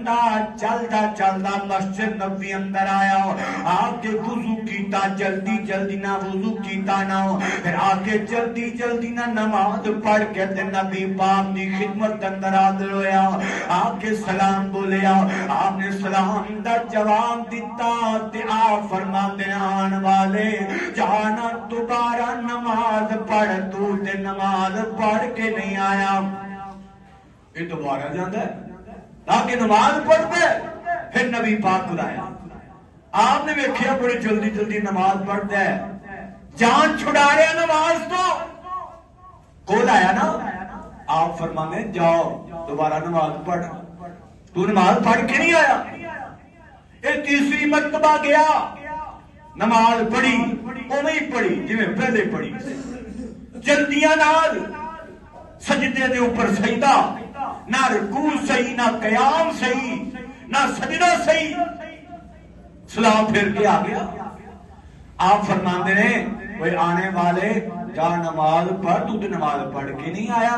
بندہ چلدا چلدا مسجد نبوی اندر آیا، آ کے وضو کیتا، جلدی جلدی نہ وضو کیتا نہ، پھر آ کے جلدی جلدی نہ نماز پڑھ کے تے نبی پاک دی خدمت اندر حاضر ہویا، آ کے سلام بولیا، آپ نے سلام دا جواب دیتا تے آپ فرماتے آن والے جانا دوبارہ نماز پڑھ، تو تے نماز پڑھ کے نہیں آیا، یہ دوبارہ جاندہ ہے تاکہ نماز پڑھ دے۔ پھر نبی پاک خدا آیا، آپ نے ویکھیا بڑی جلدی جلدی نماز پڑھتا ہے، جان چھڑا رہا نماز تو کول آیا نا، آپ فرمانے جاؤ دوبارہ نماز پڑھ، تو نماز پڑھ کے نہیں آیا۔ یہ تیسری مرتبہ گیا، نماز پڑھی اوہی پڑھی جی میں پہلے پڑھی، جلدیاں نال سجدے دے اوپر سجدہ، نہ رکوع صحیح، نہ قیام صحیح، نہ سجدہ صحیح، سلام پھر کے آ گیا۔ آپ فرماندے نے وہ آنے والے جا نماز پڑھ، تو نماز پڑھ کے نہیں آیا۔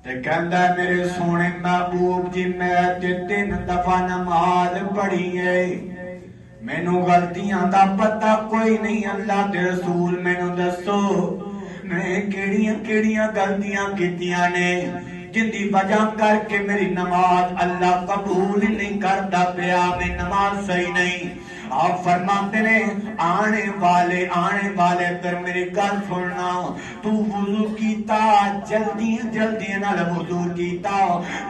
تے کہندا ہے میرے سونے محبوب جی میں تے 3 دفعہ نماز پڑھی ہے، مینوں غلطیاں دا پتہ کوئی نہیں، اللہ دے رسول مینوں دسو میں کیڑیاں کیڑیاں غلطیاں کیتیاں نے جن دی وجہ کر کے میری نماز اللہ قبول نہیں کرتا پیا، میں نماز صحیح نہیں۔ آپ فرماتے نے آنے والے پھر میری گل سننا، تو وضو کیتا جلدی جلدی نال وضو کیتا،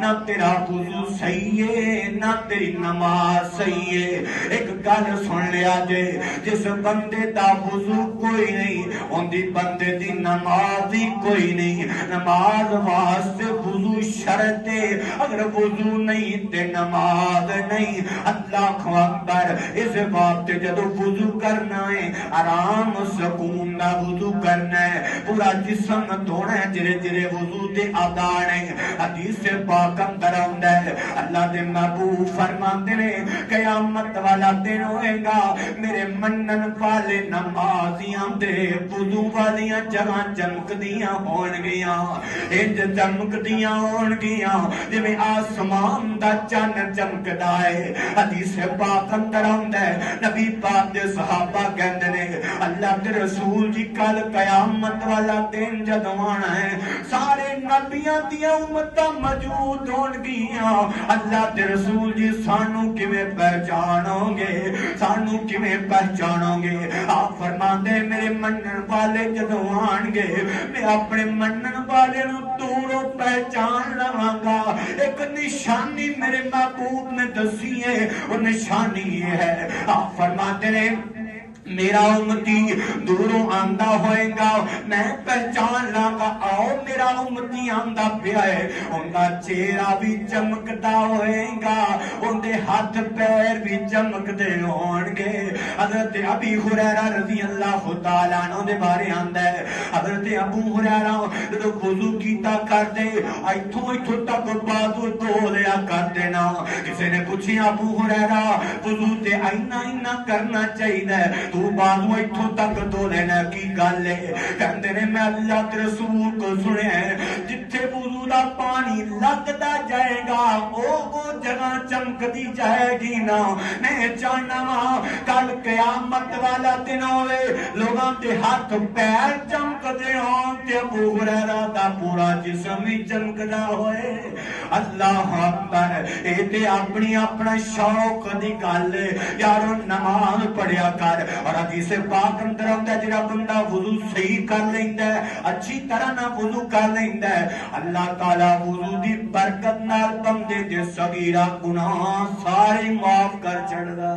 نہ تیرا وضو صحیح ہے نہ تیری نماز صحیح ہے۔ ایک گل سن لیا جے، جس بندے دا وضو کوئی نہیں ان دی بندے دی نماز ہی کوئی نہیں۔ نماز واسطے وضو شرط ہے، اگر وضو نہیں تے نماز نہیں۔ اللہ اکبر، اس وقت جدو وضو کرنا ہے آرام سکون نہ وضو کرنا ہے، پورا جسم دھونا ہے، جرے جرے وضو دے آدان ہے۔ حدیث پاک اندر آندا ہے اللہ دے محبوب فرماندے نے قیامت والا دن ہوئے گا، میرے منن والے نمازیاں دے وضو والیاں جگہ چمکدیاں ہون گیاں، انج چمکدیاں ہون گیاں جویں آسمان دا چن چمکدا ہے۔ حدیث پاک اندر آندا ہے نبی پاک دے صحابہ کہندے نے اللہ دے رسول جی کل قیامت والا دن جدوں آنا ہے سارے نبیاں دیاں امتاں موجود ہون گیاں، اللہ دے رسول جی سانو کیویں پہچانو گے، سانو کیویں پہچانو گے؟ آپ فرماندے میرے منن والے جدوں آن گے میں اپنے منن والے نو دوروں پہچان لواں گا۔ ایک نشانی میرے محبوب نے دسی ہے، وہ نشانی یہ ہے، آپ فرماتے ہیں میرا امتی دوروں آندہ ہوئے گا میں پہچان لاگا، آؤ میرا امتی آندہ پیا ہے، ان کا چہرہ بھی چمکتا ہوئے گا، ان دے ہاتھ پیر بھی چمکتے ہون گے۔ حضرت ابی ہریرہ رضی اللہ تعالیٰ عنہ دے بارے آندہ ہے، حضرت ابو ہریرہ جو وضو کیتا کر دے ایتھوں تک بازو دھو لیا کر دینا۔ کسی نے پوچھی ابو ہریرہ وضو تے اینا کرنا چاہیے، تو بازو ایتھوں تک دھو لینا کی گل ہے؟ کہندے نے میں اللہ کے رسول کو سنے ہیں جتھے وضو دا پانی لگدا جائے گا وہ جگہ چمکدی جائے گی نا۔ میں چاہنا وا کل قیامت والا دن ہوئے لوگاں دے ہاتھ پیر چمکدے ہون تے ابو ہریرہ دا پورا جسم ہی چمکدا ہوئے۔ اللہ اکبر، اے تے اپنا شوق دی گل یارو، نماز پڑھیا کر۔ اور حدیث پاک اندر آندا ہے جڑا بندہ وضو صحیح کر لیندا ہے، اچھی طرح نہ وضو کر لیندا ہے، اللہ تعالی وضو دی برکت نال بندے دے صغیرہ گناہ سارے معاف کر چھڑدا۔